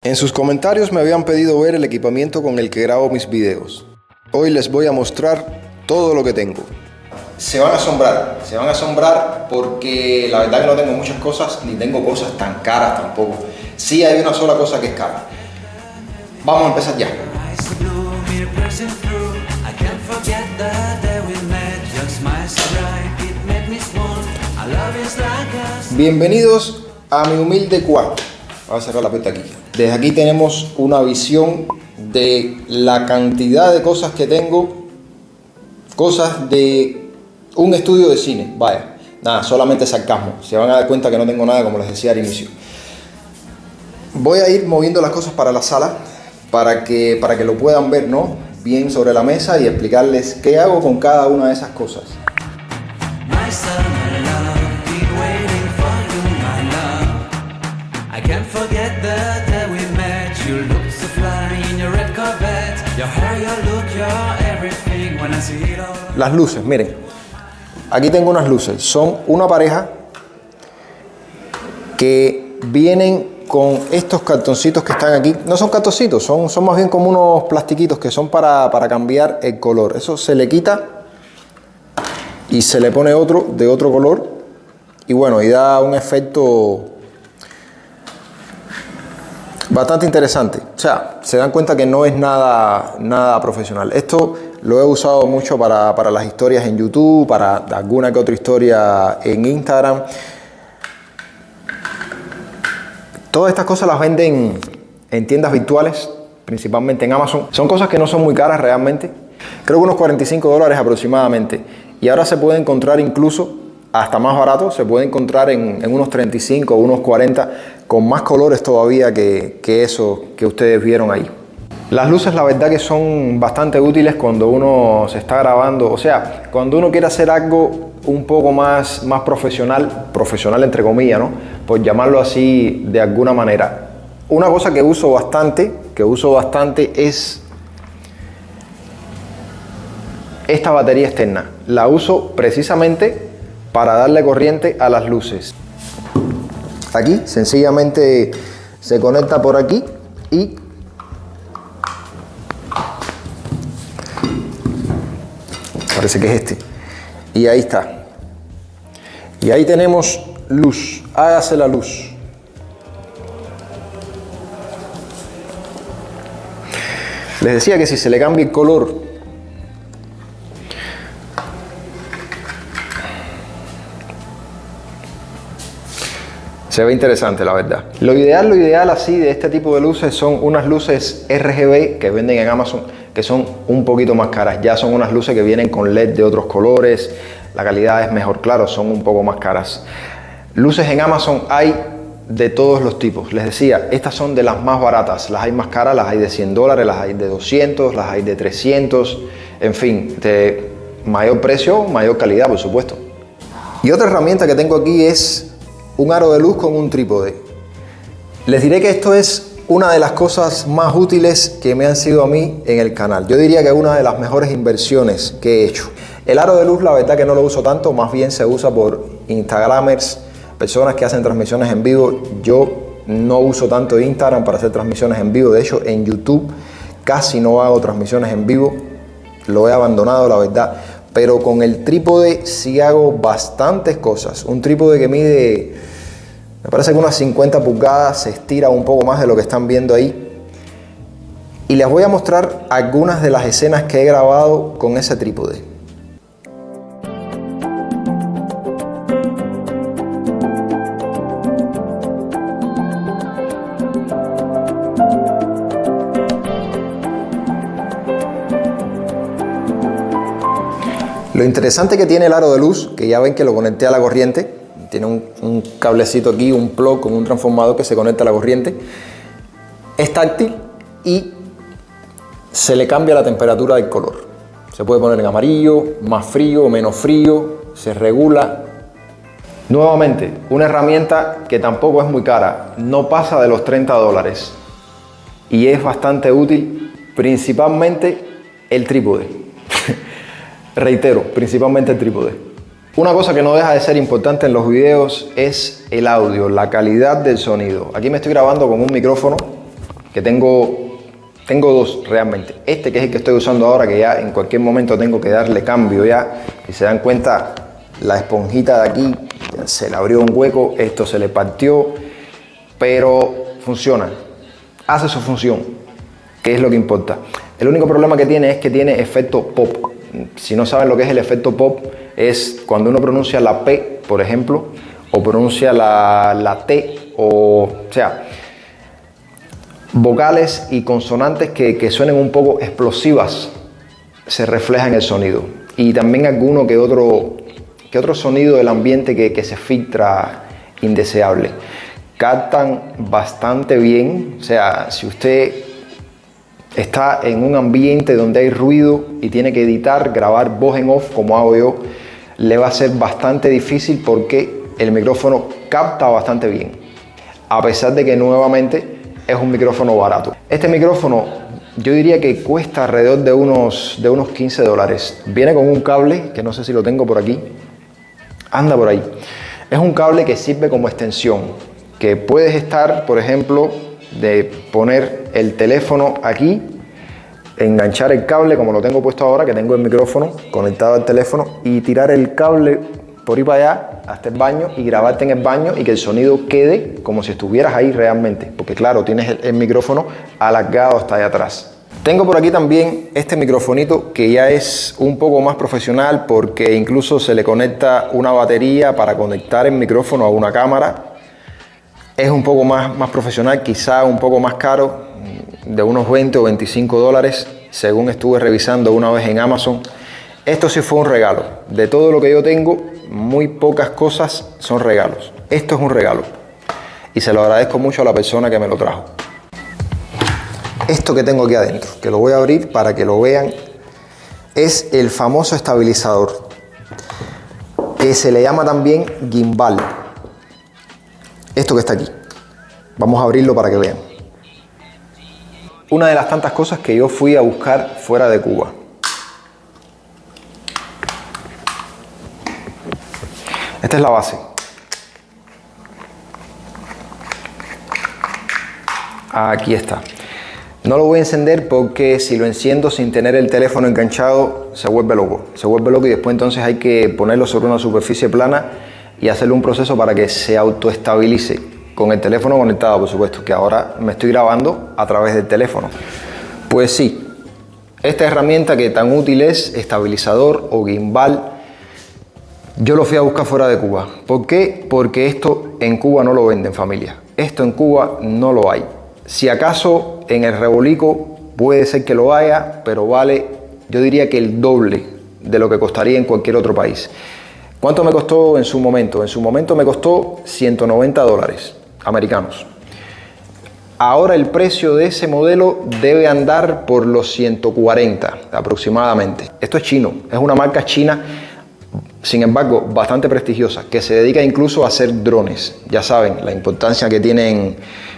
En sus comentarios me habían pedido ver el equipamiento con el que grabo mis videos. Hoy les voy a mostrar todo lo que tengo. Se van a asombrar porque la verdad que no tengo muchas cosas, ni tengo cosas tan caras tampoco. Sí hay una sola cosa que es cara. Vamos a empezar ya. Bienvenidos a mi humilde cuarto. Voy a cerrar la puerta aquí. Desde aquí tenemos una visión de la cantidad de cosas que tengo. Cosas de un estudio de cine. Vaya, nada, solamente sarcasmo. Se van a dar cuenta que no tengo nada, como les decía al inicio. Voy a ir moviendo las cosas para la sala para que lo puedan ver, ¿no? Bien sobre la mesa y explicarles qué hago con cada una de esas cosas. Las luces, miren, aquí tengo unas luces, son una pareja que vienen con estos cartoncitos que están aquí. No son cartoncitos, son más bien como unos plastiquitos que son para cambiar el color. Eso se le quita y se le pone otro de otro color y bueno, y da un efecto bastante interesante. O sea, se dan cuenta que no es nada profesional. Esto lo he usado mucho para las historias en YouTube, para alguna que otra historia en Instagram. Todas estas cosas las venden en tiendas virtuales, principalmente en Amazon. Son cosas que no son muy caras realmente. Creo que unos $45 aproximadamente. Y ahora se puede encontrar incluso hasta más barato. Se puede encontrar en unos 35 o unos 40 con más colores todavía que eso que ustedes vieron ahí. Las luces la verdad que son bastante útiles cuando uno se está grabando, o sea, cuando uno quiere hacer algo un poco más profesional entre comillas, ¿no? Por llamarlo así de alguna manera. Una cosa que uso bastante es esta batería externa. La uso precisamente para darle corriente a las luces. Aquí sencillamente se conecta por aquí y parece que es este. Y ahí está. Y ahí tenemos luz. Hágase la luz. Les decía que si se le cambia el color se ve interesante, la verdad. Lo ideal así de este tipo de luces son unas luces RGB que venden en Amazon, que son un poquito más caras. Ya son unas luces que vienen con LED de otros colores, la calidad es mejor, claro, son un poco más caras. Luces en Amazon hay de todos los tipos. Les decía, estas son de las más baratas. Las hay más caras, las hay de $100, las hay de 200, las hay de 300, en fin, de mayor precio, mayor calidad, por supuesto. Y otra herramienta que tengo aquí es un aro de luz con un trípode. Les diré que esto es una de las cosas más útiles que me han sido a mí en el canal. Yo diría que es una de las mejores inversiones que he hecho. El aro de luz la verdad que no lo uso tanto, más bien se usa por Instagramers, personas que hacen transmisiones en vivo. Yo no uso tanto Instagram para hacer transmisiones en vivo. De hecho, en YouTube casi no hago transmisiones en vivo. Lo he abandonado, la verdad. Pero con el trípode sí hago bastantes cosas. Un trípode que mide, me parece que unas 50 pulgadas, se estira un poco más de lo que están viendo ahí. Y les voy a mostrar algunas de las escenas que he grabado con ese trípode. Lo interesante que tiene el aro de luz, que ya ven que lo conecté a la corriente, tiene un cablecito aquí, un plug con un transformador que se conecta a la corriente, es táctil y se le cambia la temperatura del color. Se puede poner en amarillo, más frío, menos frío, se regula. Nuevamente, una herramienta que tampoco es muy cara, no pasa de los $30 y es bastante útil, principalmente el trípode. Reitero, principalmente el trípode. Una cosa que no deja de ser importante en los videos es el audio, la calidad del sonido. Aquí me estoy grabando con un micrófono que tengo dos realmente. Este que es el que estoy usando ahora, que ya en cualquier momento tengo que darle cambio ya. Si se dan cuenta, la esponjita de aquí se le abrió un hueco, esto se le partió, pero funciona, hace su función, que es lo que importa. El único problema que tiene es que tiene efecto pop. Si no saben lo que es el efecto pop, es cuando uno pronuncia la P, por ejemplo, o pronuncia la T, o sea, vocales y consonantes que suenen un poco explosivas, se refleja en el sonido. Y también alguno que otro sonido del ambiente que se filtra indeseable. Captan bastante bien, o sea, si usted está en un ambiente donde hay ruido y tiene que editar, grabar voz en off como hago yo, le va a ser bastante difícil porque el micrófono capta bastante bien, a pesar de que nuevamente es un micrófono barato. Este micrófono yo diría que cuesta alrededor de unos $15. Viene con un cable, que no sé si lo tengo por aquí, anda por ahí. Es un cable que sirve como extensión, que puedes estar, por ejemplo, de poner el teléfono aquí, enganchar el cable como lo tengo puesto ahora, que tengo el micrófono conectado al teléfono, y tirar el cable por ahí para allá hasta el baño y grabarte en el baño y que el sonido quede como si estuvieras ahí realmente, porque claro, tienes el micrófono alargado hasta allá atrás. Tengo por aquí también este microfonito que ya es un poco más profesional porque incluso se le conecta una batería para conectar el micrófono a una cámara. Es un poco más profesional, quizá un poco más caro, de unos 20 o 25 dólares, según estuve revisando una vez en Amazon. Esto sí fue un regalo. De todo lo que yo tengo, muy pocas cosas son regalos. Esto es un regalo y se lo agradezco mucho a la persona que me lo trajo. Esto que tengo aquí adentro, que lo voy a abrir para que lo vean, es el famoso estabilizador, que se le llama también gimbal. Esto que está aquí. Vamos a abrirlo para que vean. Una de las tantas cosas que yo fui a buscar fuera de Cuba. Esta es la base. Aquí está. No lo voy a encender porque si lo enciendo sin tener el teléfono enganchado se vuelve loco. Se vuelve loco y después entonces hay que ponerlo sobre una superficie plana y hacerle un proceso para que se autoestabilice con el teléfono conectado, por supuesto, que ahora me estoy grabando a través del teléfono. Pues sí, esta herramienta que tan útil es, estabilizador o gimbal, yo lo fui a buscar fuera de Cuba. ¿Por qué? Porque esto en Cuba no lo venden, familia. Esto en Cuba no lo hay. Si acaso en el Rebolico puede ser que lo haya, pero vale, yo diría que el doble de lo que costaría en cualquier otro país. ¿Cuánto me costó en su momento? En su momento me costó 190 dólares americanos. Ahora el precio de ese modelo debe andar por los 140 aproximadamente. Esto es chino, es una marca china, sin embargo bastante prestigiosa, que se dedica incluso a hacer drones. Ya saben la importancia que tienen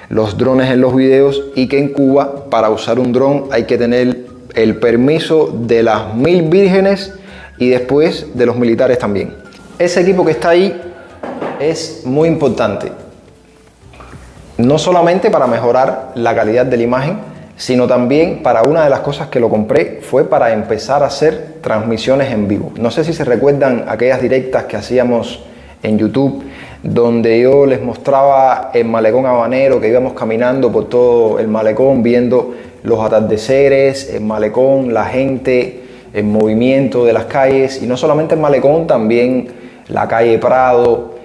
los drones en los videos y que en Cuba para usar un dron hay que tener el permiso de las 1000 vírgenes y después de los militares también. Ese equipo que está ahí es muy importante, no solamente para mejorar la calidad de la imagen, sino también para una de las cosas que lo compré fue para empezar a hacer transmisiones en vivo. No sé si se recuerdan aquellas directas que hacíamos en YouTube, donde yo les mostraba el malecón habanero, que íbamos caminando por todo el malecón, viendo los atardeceres, el malecón, la gente, el movimiento de las calles, y no solamente el malecón, también la calle Prado,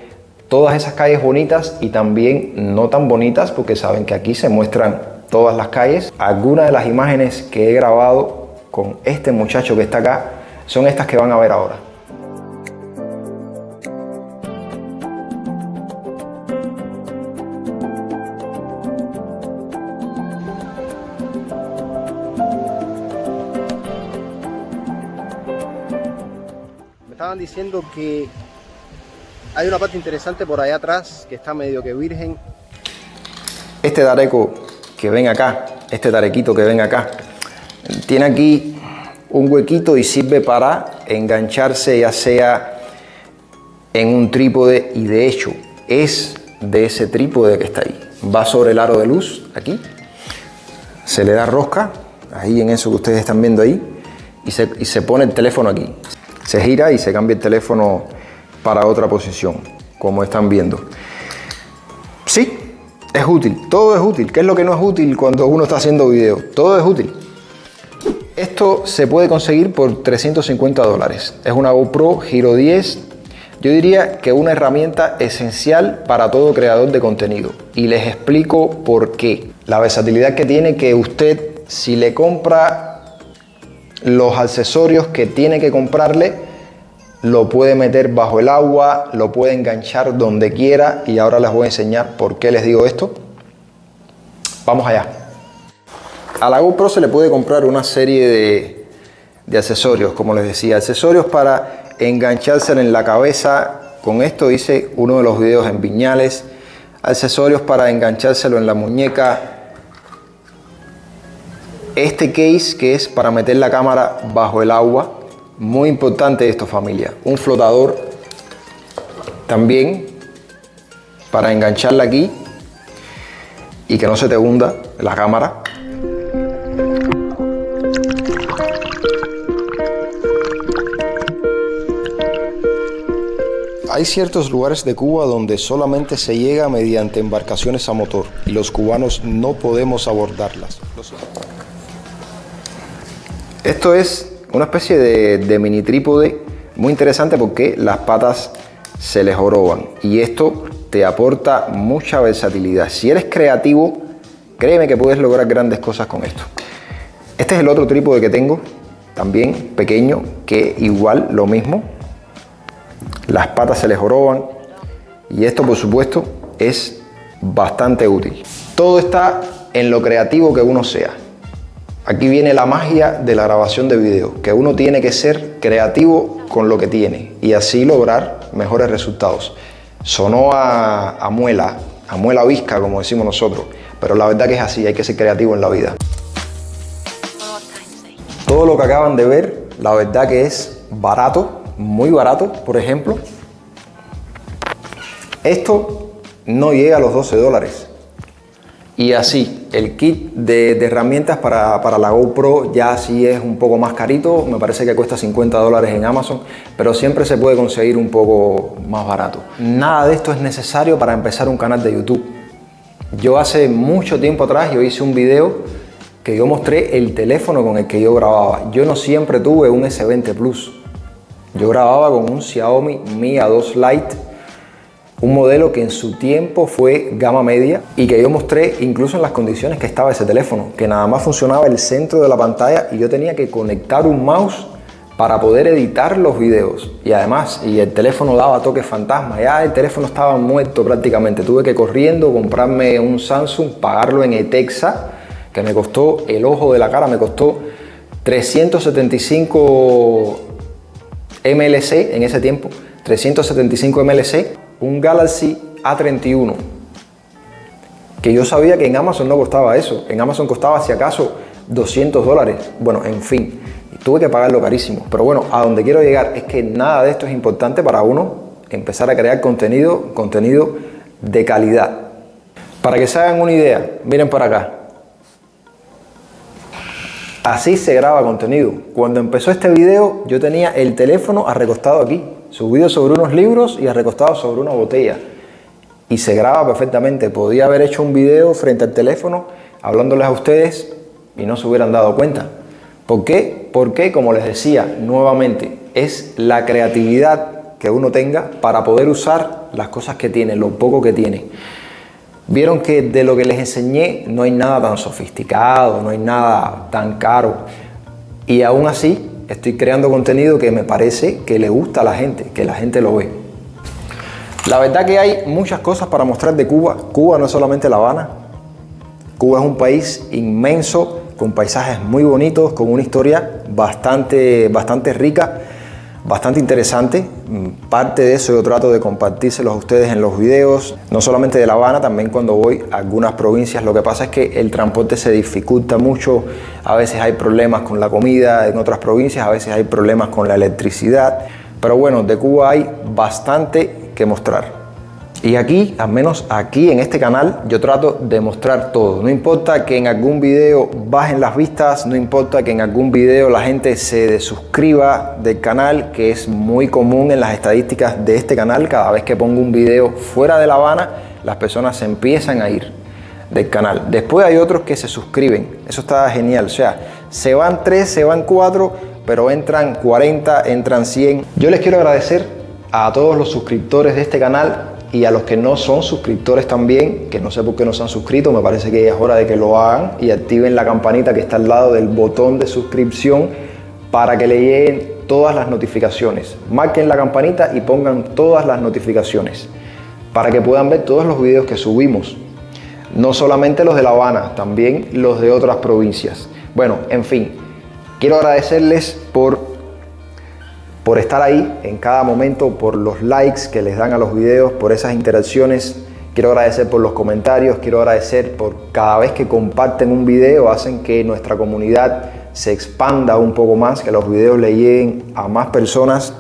todas esas calles bonitas y también no tan bonitas, porque saben que aquí se muestran todas las calles. Algunas de las imágenes que he grabado con este muchacho que está acá son estas que van a ver ahora. Me estaban diciendo que hay una parte interesante por allá atrás que está medio que virgen. Este tareco que ven acá, este tarequito que ven acá, tiene aquí un huequito y sirve para engancharse ya sea en un trípode, y de hecho es de ese trípode que está ahí. Va sobre el aro de luz aquí se le da rosca, ahí en eso que ustedes están viendo ahí, y se pone el teléfono aquí. Se gira y se cambia el teléfono para otra posición, como están viendo. Sí, es útil, todo es útil. ¿Qué es lo que no es útil cuando uno está haciendo video? Todo es útil. Esto se puede conseguir por $350. Es una GoPro Hero 10. Yo diría que una herramienta esencial para todo creador de contenido. Y les explico por qué. La versatilidad que tiene, que usted, si le compra los accesorios que tiene que comprarle, lo puede meter bajo el agua, lo puede enganchar donde quiera, y ahora les voy a enseñar por qué les digo esto. Vamos allá. A la GoPro se le puede comprar una serie de accesorios, como les decía, accesorios para enganchárselo en la cabeza. Con esto hice uno de los videos en Viñales. Accesorios para enganchárselo en la muñeca. Este case que es para meter la cámara bajo el agua. Muy importante esto, familia. Un flotador también para engancharla aquí y que no se te hunda la cámara. Hay ciertos lugares de Cuba donde solamente se llega mediante embarcaciones a motor y los cubanos no podemos abordarlas. Esto es una especie de mini trípode muy interesante porque las patas se les joroban y esto te aporta mucha versatilidad. Si eres creativo, créeme que puedes lograr grandes cosas con esto. Este es el otro trípode que tengo, también pequeño, que igual lo mismo. Las patas se les joroban y esto, por supuesto, es bastante útil. Todo está en lo creativo que uno sea. Aquí viene la magia de la grabación de video, que uno tiene que ser creativo con lo que tiene y así lograr mejores resultados. Sonó a muela visca, como decimos nosotros, pero la verdad que es así, hay que ser creativo en la vida. Todo lo que acaban de ver, la verdad que es barato, muy barato. Por ejemplo, esto no llega a los $12. Y así, el kit de herramientas para la GoPro ya sí es un poco más carito, me parece que cuesta $50 en Amazon, pero siempre se puede conseguir un poco más barato. Nada de esto es necesario para empezar un canal de YouTube. Yo hace mucho tiempo atrás yo hice un video que yo mostré el teléfono con el que yo grababa. Yo no siempre tuve un S20 Plus. Yo grababa con un Xiaomi Mi A2 Lite, un modelo que en su tiempo fue gama media y que yo mostré incluso en las condiciones que estaba ese teléfono, que nada más funcionaba el centro de la pantalla y yo tenía que conectar un mouse para poder editar los videos. Y además, y el teléfono daba toques fantasma, ya el teléfono estaba muerto prácticamente. Tuve que corriendo comprarme un Samsung, pagarlo en Etexa, que me costó el ojo de la cara, me costó 375 MLC en ese tiempo, 375 MLC, un Galaxy A31, que yo sabía que en Amazon no costaba eso, en Amazon costaba si acaso $200, bueno, en fin, tuve que pagarlo carísimo, pero bueno, a donde quiero llegar es que nada de esto es importante para uno empezar a crear contenido de calidad. Para que se hagan una idea, miren para acá. Así se graba contenido. Cuando empezó este video, yo tenía el teléfono arrecostado aquí, subido sobre unos libros y arrecostado sobre una botella. Y se graba perfectamente. Podía haber hecho un video frente al teléfono, hablándoles a ustedes y no se hubieran dado cuenta. ¿Por qué? Porque, como les decía nuevamente, es la creatividad que uno tenga para poder usar las cosas que tiene, lo poco que tiene. Vieron que de lo que les enseñé no hay nada tan sofisticado, no hay nada tan caro. Y aún así estoy creando contenido que me parece que le gusta a la gente, que la gente lo ve. La verdad que hay muchas cosas para mostrar de Cuba. Cuba no es solamente La Habana. Cuba es un país inmenso, con paisajes muy bonitos, con una historia bastante rica, bastante interesante. Parte de eso yo trato de compartírselos a ustedes en los videos, no solamente de La Habana, también cuando voy a algunas provincias. Lo que pasa es que el transporte se dificulta mucho, a veces hay problemas con la comida en otras provincias, a veces hay problemas con la electricidad, pero bueno, de Cuba hay bastante que mostrar. Y aquí, al menos aquí en este canal, yo trato de mostrar todo. No importa que en algún video bajen las vistas, no importa que en algún video la gente se desuscriba del canal, que es muy común en las estadísticas de este canal. Cada vez que pongo un video fuera de La Habana, las personas se empiezan a ir del canal. Después hay otros que se suscriben. Eso está genial. O sea, se van 3, se van 4, pero entran 40, entran 100. Yo les quiero agradecer a todos los suscriptores de este canal y a los que no son suscriptores también, que no sé por qué no se han suscrito. Me parece que ya es hora de que lo hagan y activen la campanita que está al lado del botón de suscripción para que le lleguen todas las notificaciones. Marquen la campanita y pongan todas las notificaciones para que puedan ver todos los videos que subimos. No solamente los de La Habana, también los de otras provincias. Bueno, en fin, quiero agradecerles por estar ahí en cada momento, por los likes que les dan a los videos, por esas interacciones. Quiero agradecer por los comentarios, quiero agradecer por cada vez que comparten un video, hacen que nuestra comunidad se expanda un poco más, que los videos le lleguen a más personas.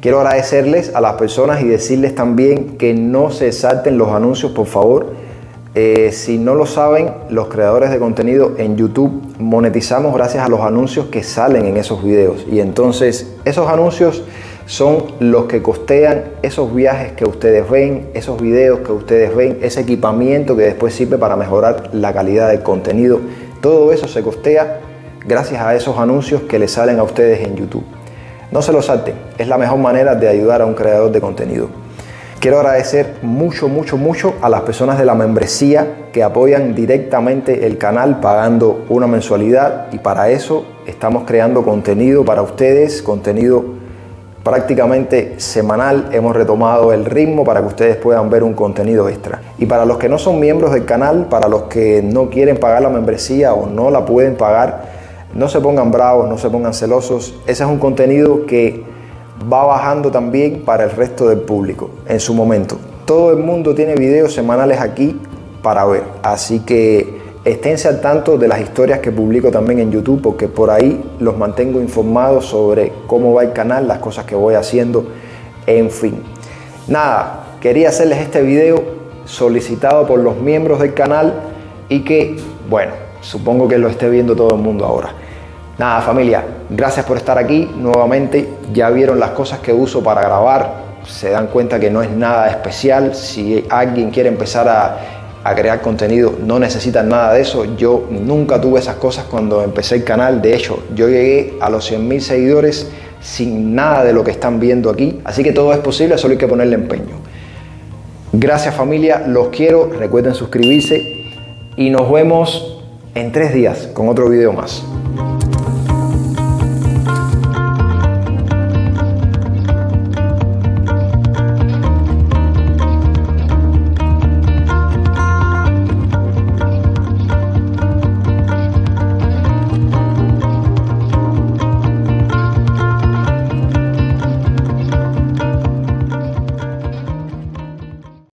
Quiero agradecerles a las personas y decirles también que no se salten los anuncios, por favor. Si no lo saben, los creadores de contenido en YouTube monetizamos gracias a los anuncios que salen en esos videos. Y entonces esos anuncios son los que costean esos viajes que ustedes ven, esos videos que ustedes ven, ese equipamiento que después sirve para mejorar la calidad del contenido. Todo eso se costea gracias a esos anuncios que les salen a ustedes en YouTube. No se lo salten, es la mejor manera de ayudar a un creador de contenido. Quiero agradecer mucho a las personas de la membresía que apoyan directamente el canal pagando una mensualidad, y para eso estamos creando contenido para ustedes, contenido prácticamente semanal. Hemos retomado el ritmo para que ustedes puedan ver un contenido extra. Y para los que no son miembros del canal, para los que no quieren pagar la membresía o no la pueden pagar, no se pongan bravos, no se pongan celosos. Ese es un contenido que va bajando también para el resto del público en su momento. Todo el mundo tiene videos semanales aquí para ver, así que esténse al tanto de las historias que publico también en YouTube, porque por ahí los mantengo informados sobre cómo va el canal, las cosas que voy haciendo, en fin. Nada, quería hacerles este video solicitado por los miembros del canal y que, bueno, supongo que lo esté viendo todo el mundo ahora. Nada, familia, gracias por estar aquí nuevamente. Ya vieron las cosas que uso para grabar, se dan cuenta que no es nada especial. Si alguien quiere empezar a crear contenido, no necesitan nada de eso. Yo nunca tuve esas cosas cuando empecé el canal. De hecho, yo llegué a los 100.000 seguidores sin nada de lo que están viendo aquí. Así que todo es posible, solo hay que ponerle empeño. Gracias, familia, los quiero. Recuerden suscribirse y nos vemos en 3 días con otro video más.